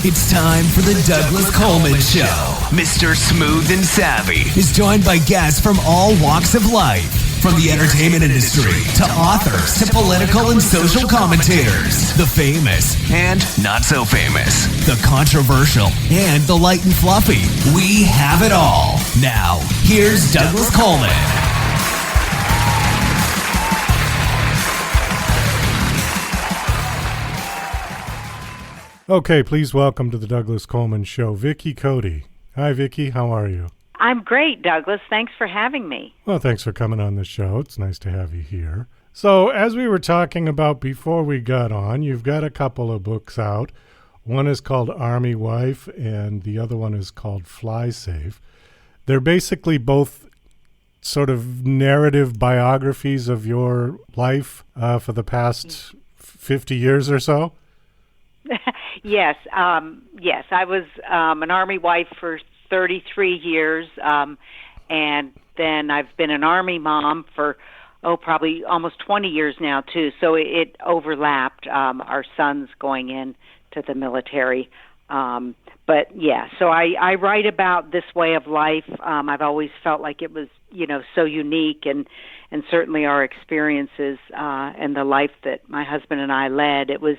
It's time for the Douglas Coleman Show. Mr. Smooth and Savvy is joined by guests from all walks of life, from the entertainment industry to authors to political and social commentators, the famous and not so famous, the controversial and the light and fluffy. We have it all. Now, here's Douglas Coleman. Okay, please welcome to the Douglas Coleman Show, Vicki Cody. Hi, Vicki. How are you? I'm great, Douglas. Thanks for having me. Well, thanks for coming on the show. It's nice to have you here. So, as we were talking about before we got on, you've got a couple of books out. One is called Army Wife, and the other one is called Fly Safe. They're basically both sort of narrative biographies of your life for the past 50 years or so. Yes. I was an Army wife for 33 years, and then I've been an Army mom for, probably almost 20 years now, too. So it overlapped, our sons going in to the military. But, yeah, so I write about this way of life. I've always felt like it was, so unique, and certainly our experiences and the life that my husband and I led. It was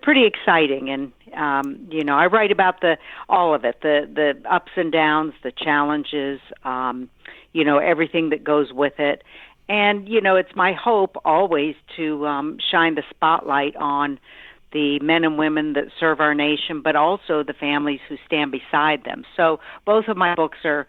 pretty exciting, and I write about all of it, the ups and downs, the challenges, everything that goes with it. And it's my hope always to shine the spotlight on the men and women that serve our nation, but also the families who stand beside them. So both of my books are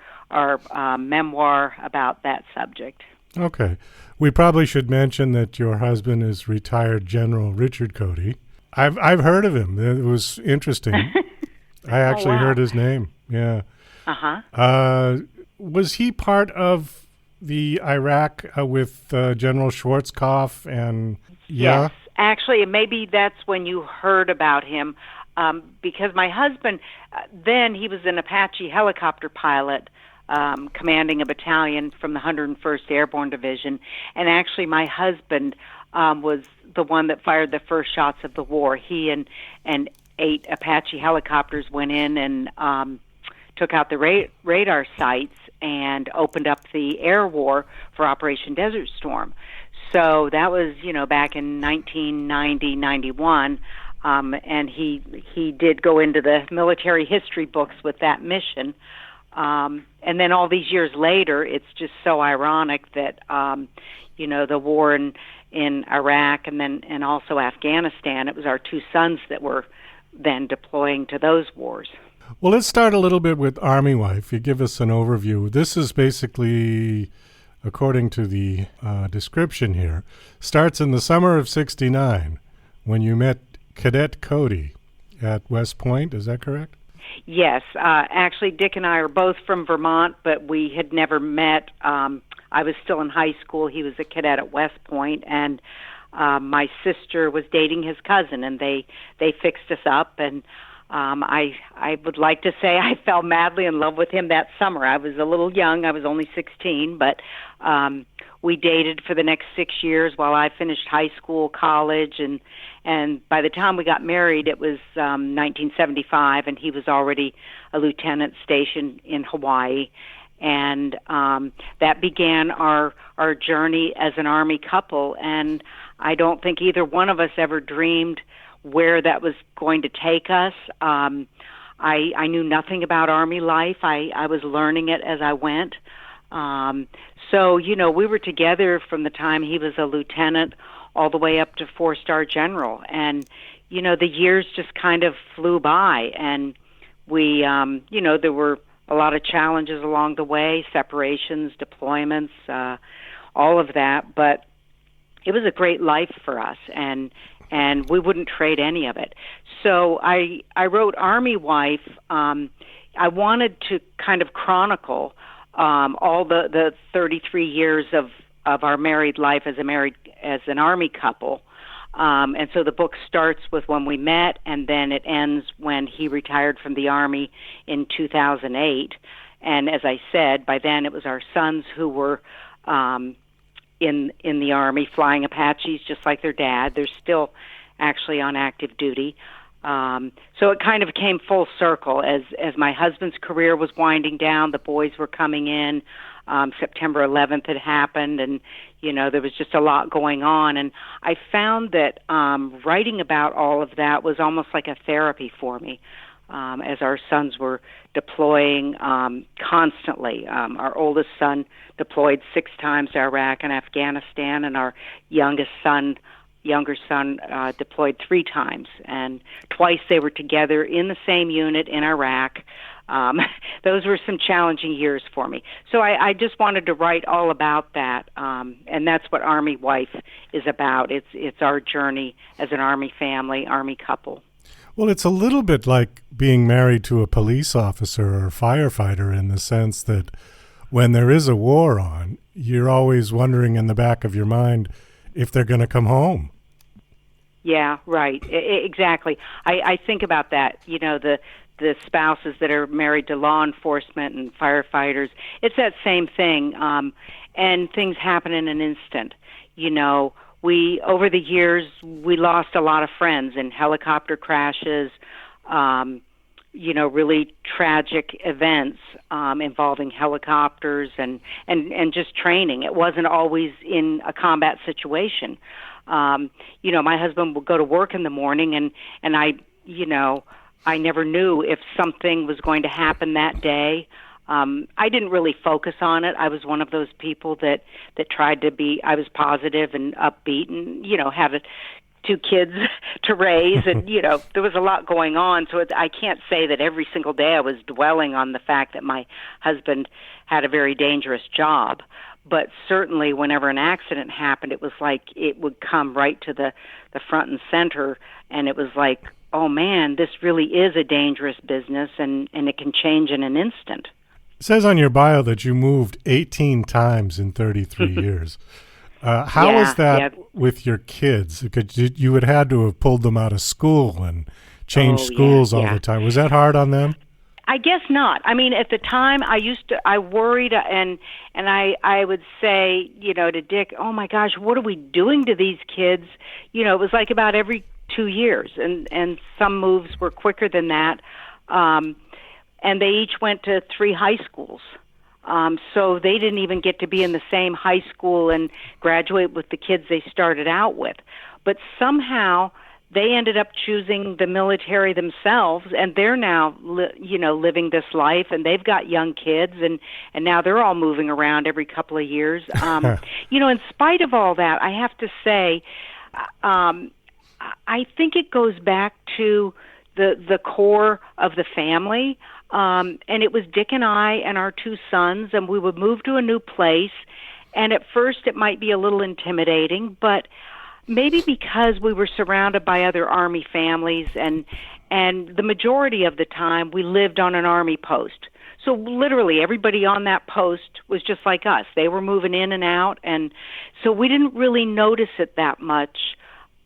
memoir about that subject. Okay. We probably should mention that your husband is retired General Richard Cody. I've heard of him. It was interesting. I actually heard his name. Yeah. Uh-huh. Was he part of the Iraq with General Schwarzkopf and Yes. Actually, maybe that's when you heard about him, because my husband, then he was an Apache helicopter pilot, commanding a battalion from the 101st Airborne Division, and actually my husband was the one that fired the first shots of the war. He and 8 Apache helicopters went in and took out the radar sites and opened up the air war for Operation Desert Storm. So that was, back in 1990-91, and he did go into the military history books with that mission. And then all these years later, it's just so ironic that, the war in Iraq and also Afghanistan, it was our 2 sons that were then deploying to those wars. Well, let's start a little bit with Army Wife. You give us an overview. This is basically, according to the description here, starts in the summer of '69 when you met Cadet Cody at West Point. Is that correct? Yes. Actually, Dick and I are both from Vermont, but we had never met. I was still in high school. He was a cadet at West Point, and my sister was dating his cousin, and they fixed us up, and I would like to say I fell madly in love with him that summer. I was a little young. I was only 16, but we dated for the next 6 years while I finished high school, college, and by the time we got married, it was 1975, and he was already a lieutenant stationed in Hawaii. And that began our journey as an Army couple, and I don't think either one of us ever dreamed where that was going to take us. I knew nothing about Army life. I was learning it as I went. So, we were together from the time he was a lieutenant all the way up to 4-star general. And, the years just kind of flew by. And we, there were a lot of challenges along the way, separations, deployments, all of that. But it was a great life for us. And we wouldn't trade any of it. So I wrote Army Wife. I wanted to kind of chronicle all the 33 years of our married life as an Army couple. And so the book starts with when we met, and then it ends when he retired from the Army in 2008. And as I said, by then it was our sons who were in the Army flying Apaches just like their dad. They're still actually on active duty. So it kind of came full circle as my husband's career was winding down, the boys were coming in. September 11th had happened, and there was just a lot going on. And I found that writing about all of that was almost like a therapy for me, as our sons were deploying constantly. Our oldest son deployed 6 times to Iraq and Afghanistan, and our younger son deployed 3 times, and twice they were together in the same unit in Iraq. Those were some challenging years for me. So I just wanted to write all about that, and that's what Army Wife is about. It's our journey as an Army family, Army couple. Well, it's a little bit like being married to a police officer or a firefighter in the sense that when there is a war on, you're always wondering in the back of your mind if they're going to come home. Yeah, right. Exactly. I think about that, the spouses that are married to law enforcement and firefighters. It's that same thing, and things happen in an instant. We, over the years, we lost a lot of friends in helicopter crashes, really tragic events involving helicopters and just training. It wasn't always in a combat situation. My husband would go to work in the morning, and I never knew if something was going to happen that day. I didn't really focus on it. I was one of those people that tried to be, I was positive and upbeat and, had 2 kids to raise and, there was a lot going on. So I can't say that every single day I was dwelling on the fact that my husband had a very dangerous job. But certainly whenever an accident happened, it was like it would come right to the front and center. And it was like, oh, man, this really is a dangerous business, and it can change in an instant. It says on your bio that you moved 18 times in 33 years. How was that with your kids? Because you had had to have pulled them out of school and changed schools all the time. Was that hard on them? I guess not. I mean, at the time, I worried, and I would say, to Dick, oh my gosh, what are we doing to these kids? It was like about every 2 years, and some moves were quicker than that. And they each went to 3 high schools. So they didn't even get to be in the same high school and graduate with the kids they started out with. But somehow they ended up choosing the military themselves, and they're now, living this life, and they've got young kids, and now they're all moving around every couple of years. In spite of all that, I have to say, I think it goes back to the core of the family. And it was Dick and I and our 2 sons, and we would move to a new place. And at first it might be a little intimidating, but maybe because we were surrounded by other Army families, and the majority of the time we lived on an Army post. So literally everybody on that post was just like us. They were moving in and out, and so we didn't really notice it that much,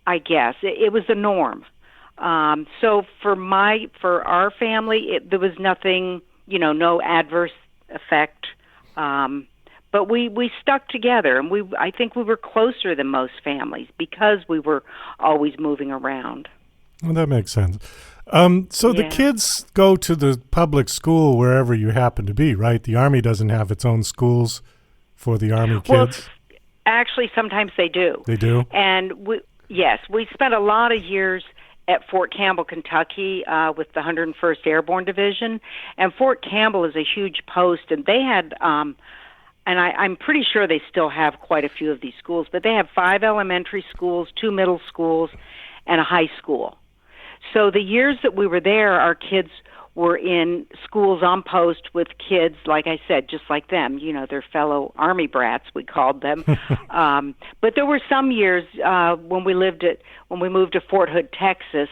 I guess. It was the norm. So for our family, there was nothing, no adverse effect. But we stuck together, and I think we were closer than most families because we were always moving around. Well, that makes sense. The kids go to the public school wherever you happen to be, right? The Army doesn't have its own schools for the Army kids. Well, actually, sometimes they do. They do? And we spent a lot of years at Fort Campbell, Kentucky, with the 101st Airborne Division. And Fort Campbell is a huge post, and they had, and I'm pretty sure they still have quite a few of these schools, but they have 5 elementary schools, 2 middle schools, and a high school. So the years that we were there, our kids were in schools on post with kids, like I said, just like them, their fellow Army brats, we called them. But there were some years when we moved to Fort Hood, Texas,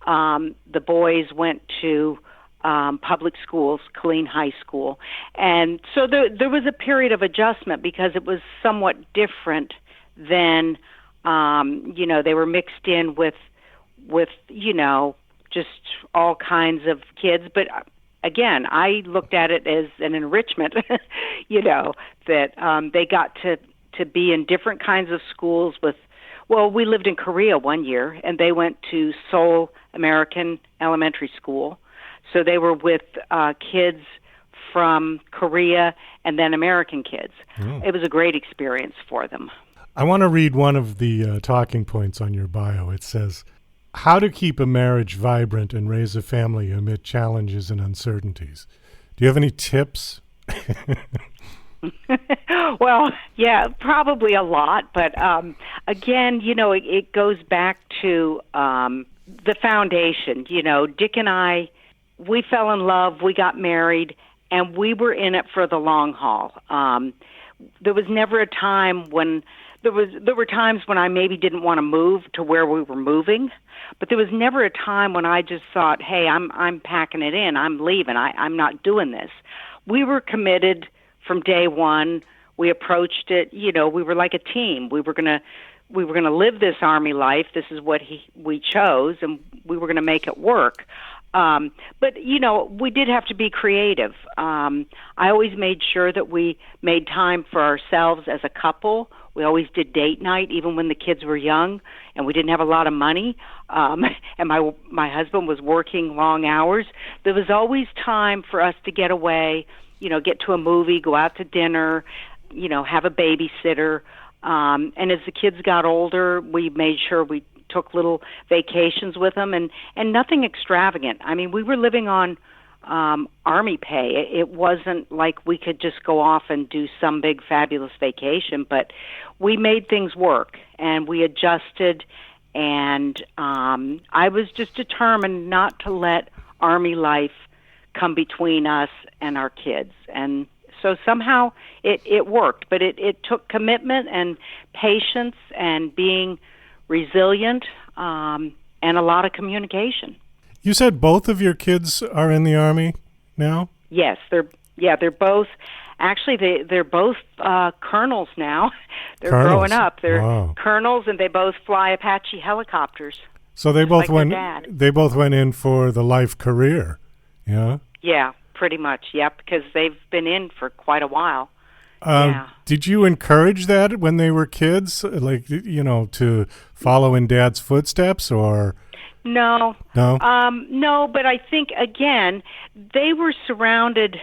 the boys went to public schools, Killeen High School. And so there was a period of adjustment because it was somewhat different than, they were mixed in with just all kinds of kids. But again, I looked at it as an enrichment, that they got to be in different kinds of schools with Well, we lived in Korea one year, and they went to Seoul American Elementary School. So they were with kids from Korea and then American kids. Oh. It was a great experience for them. I want to read one of the talking points on your bio. It says, how to keep a marriage vibrant and raise a family amid challenges and uncertainties. Do you have any tips? Well, yeah, probably a lot. But again, it goes back to the foundation. Dick and I, we fell in love, we got married, and we were in it for the long haul. There was never a time when there were times when I maybe didn't want to move to where we were moving, but there was never a time when I just thought, "Hey, I'm packing it in. I'm leaving. I'm not doing this." We were committed from day one. We approached it. We were like a team. We were gonna live this Army life. This is what we chose, and we were gonna make it work. But we did have to be creative. I always made sure that we made time for ourselves as a couple. We always did date night, even when the kids were young, and we didn't have a lot of money. And my husband was working long hours. There was always time for us to get away, get to a movie, go out to dinner, have a babysitter. And as the kids got older, we made sure we took little vacations with them, and nothing extravagant. I mean, we were living on Army pay. It wasn't like we could just go off and do some big fabulous vacation, but we made things work, and we adjusted, and I was just determined not to let Army life come between us and our kids. And so somehow it worked, but it took commitment and patience and being resilient, and a lot of communication. You said both of your kids are in the Army now? Yes, they're both. Actually, they're both colonels now. They're growing up. They're colonels, and they both fly Apache helicopters. So they both like went. They both went in for the life career. Yeah. Yeah, pretty much. Yep, because they've been in for quite a while. Did you encourage that when they were kids, like to follow in Dad's footsteps, or? No. No, but I think again they were surrounded.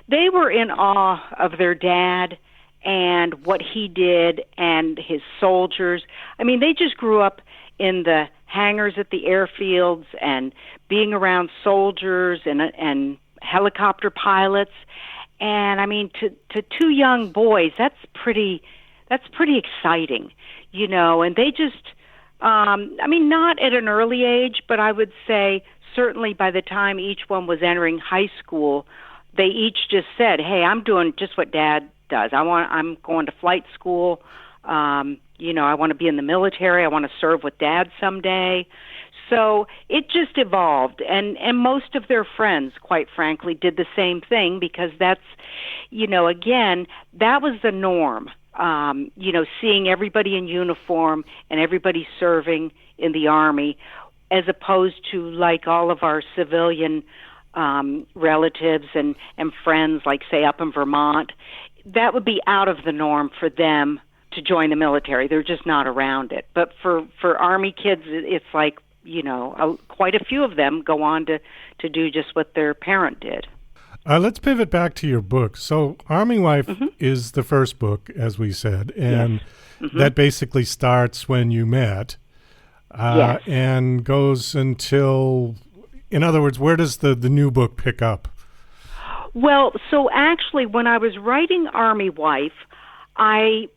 They were in awe of their dad and what he did and his soldiers. I mean, they just grew up in the hangars at the airfields and being around soldiers and helicopter pilots. And I mean, to two young boys, that's pretty exciting, And they just, not at an early age, but I would say certainly by the time each one was entering high school, they each just said, "Hey, I'm doing just what Dad does. I'm going to flight school. I want to be in the military. I want to serve with Dad someday." So it just evolved, and most of their friends, quite frankly, did the same thing because that's, again, that was the norm. Seeing everybody in uniform and everybody serving in the Army, as opposed to like all of our civilian relatives and friends, like say up in Vermont, that would be out of the norm for them to join the military. They're just not around it. But for Army kids, it's like, quite a few of them go on to do just what their parent did. Let's pivot back to your book. So Army Wife is the first book, as we said, and that basically starts when you met and goes until, in other words, where does the new book pick up? Well, so actually when I was writing Army Wife, I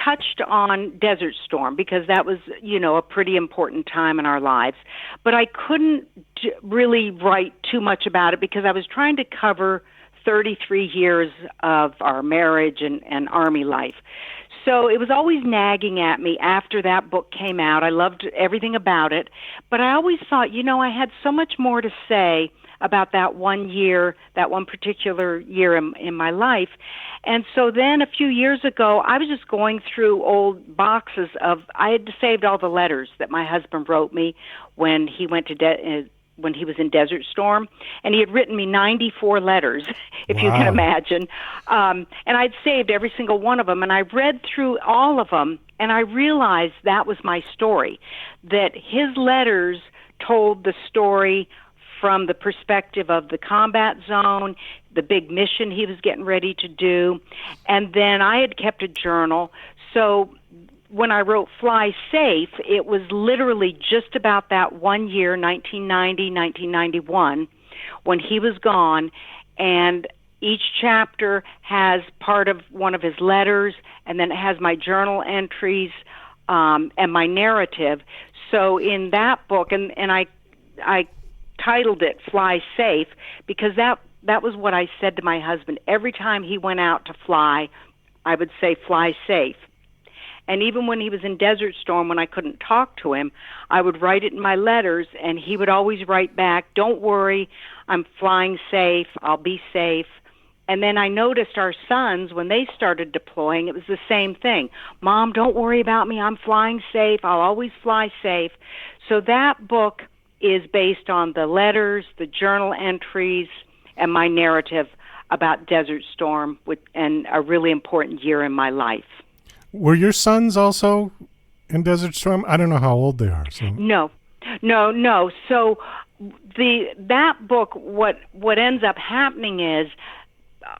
touched on Desert Storm because that was, a pretty important time in our lives. But I couldn't really write too much about it because I was trying to cover 33 years of our marriage and Army life. So it was always nagging at me after that book came out. I loved everything about it. But I always thought, I had so much more to say about that one year, that one particular year in my life. And so then a few years ago, I was just going through old boxes I had saved all the letters that my husband wrote me when he went to when he was in Desert Storm, and he had written me 94 letters, if you can imagine. And I'd saved every single one of them, and I read through all of them, and I realized that was my story, that his letters told the story from the perspective of the combat zone, the big mission he was getting ready to do, and then I had kept a journal. So when I wrote Fly Safe, it was literally just about that 1 year, 1990, 1991, when he was gone, and each chapter has part of one of his letters, and then it has my journal entries and my narrative. So in that book, and I titled it Fly Safe because that was what I said to my husband. Every time he went out to fly, I would say, fly safe. And even when he was in Desert Storm, when I couldn't talk to him, I would write it in my letters, and he would always write back, don't worry, I'm flying safe, I'll be safe. And then I noticed our sons, when they started deploying, it was the same thing. Mom, don't worry about me, I'm flying safe, I'll always fly safe. So that book is based on the letters, the journal entries, and my narrative about Desert Storm, and a really important year in my life. Were your sons also in Desert Storm? I don't know how old they are. So. No. So that book, what ends up happening is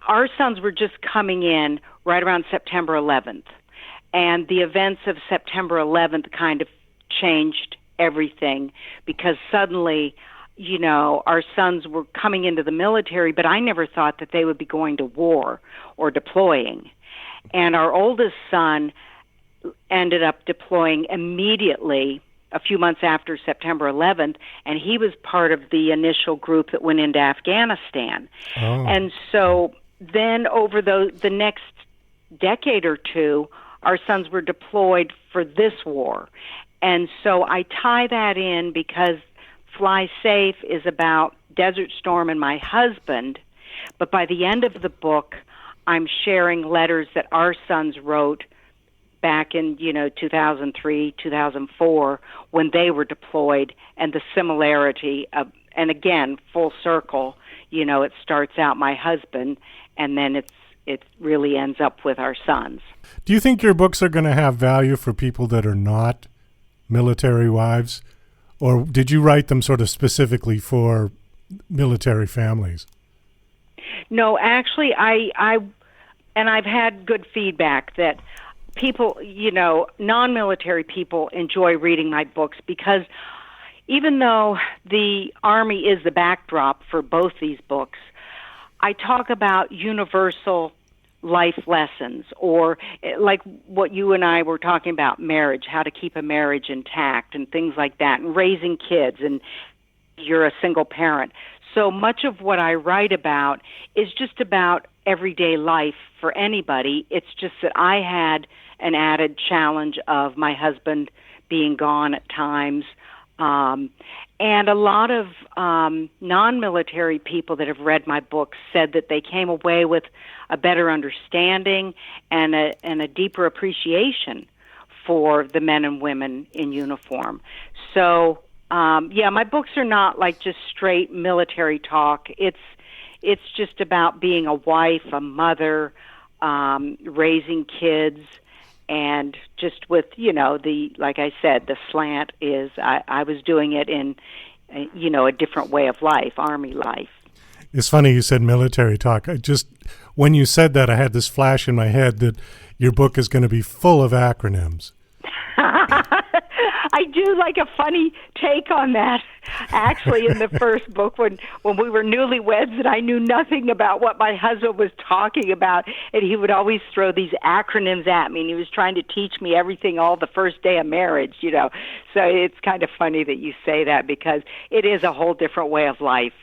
our sons were just coming in right around September 11th, and the events of September 11th kind of changed everything, because suddenly, our sons were coming into the military, but I never thought that they would be going to war or deploying. And our oldest son ended up deploying immediately a few months after September 11th, and he was part of the initial group that went into Afghanistan. Oh. And so then over the next decade or two, our sons were deployed for this war. And so I tie that in because Fly Safe is about Desert Storm and my husband, but by the end of the book, I'm sharing letters that our sons wrote back in, 2003, 2004, when they were deployed, and the similarity of, and again, full circle, it starts out my husband, and then it really ends up with our sons. Do you think your books are going to have value for people that are not military wives, or did you write them sort of specifically for military families? No, actually, I've had good feedback that people, non-military people enjoy reading my books, because even though the Army is the backdrop for both these books, I talk about universal life lessons, or like what you and I were talking about, marriage, how to keep a marriage intact and things like that, and raising kids, and you're a single parent. So much of what I write about is just about everyday life for anybody. It's just that I had an added challenge of my husband being gone at times. And a lot of non-military people that have read my books said that they came away with a better understanding and a deeper appreciation for the men and women in uniform. So, my books are not like just straight military talk. It's just about being a wife, a mother, raising kids, and just with, like I said, the slant is I was doing it in, a different way of life, Army life. It's funny you said military talk. When you said that, I had this flash in my head that your book is going to be full of acronyms. I do like a funny take on that. Actually, in the first book, when we were newlyweds and I knew nothing about what my husband was talking about, and he would always throw these acronyms at me, and he was trying to teach me everything all the first day of marriage, So it's kind of funny that you say that, because it is a whole different way of life,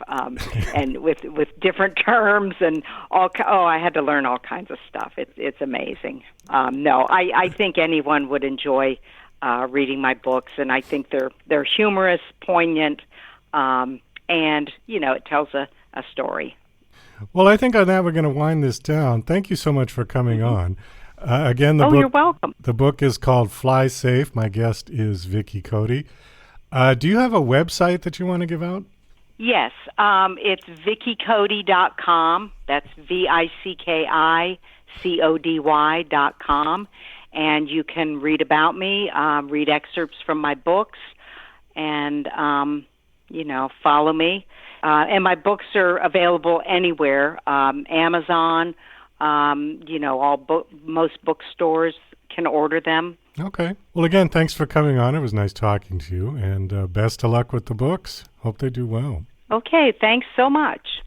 and with different terms and I had to learn all kinds of stuff. It's amazing. I think anyone would enjoy reading my books, and I think they're humorous, poignant, and it tells a story. Well, I think on that we're going to wind this down. Thank you so much for coming on. Again, the book, you're welcome. The book is called Fly Safe. My guest is Vicki Cody. Do you have a website that you want to give out? Yes, it's VickiCody.com. That's VICKICODY.com. And you can read about me, read excerpts from my books, and, follow me. And my books are available anywhere, Amazon, most bookstores can order them. Okay. Well, again, thanks for coming on. It was nice talking to you, and best of luck with the books. Hope they do well. Okay, thanks so much.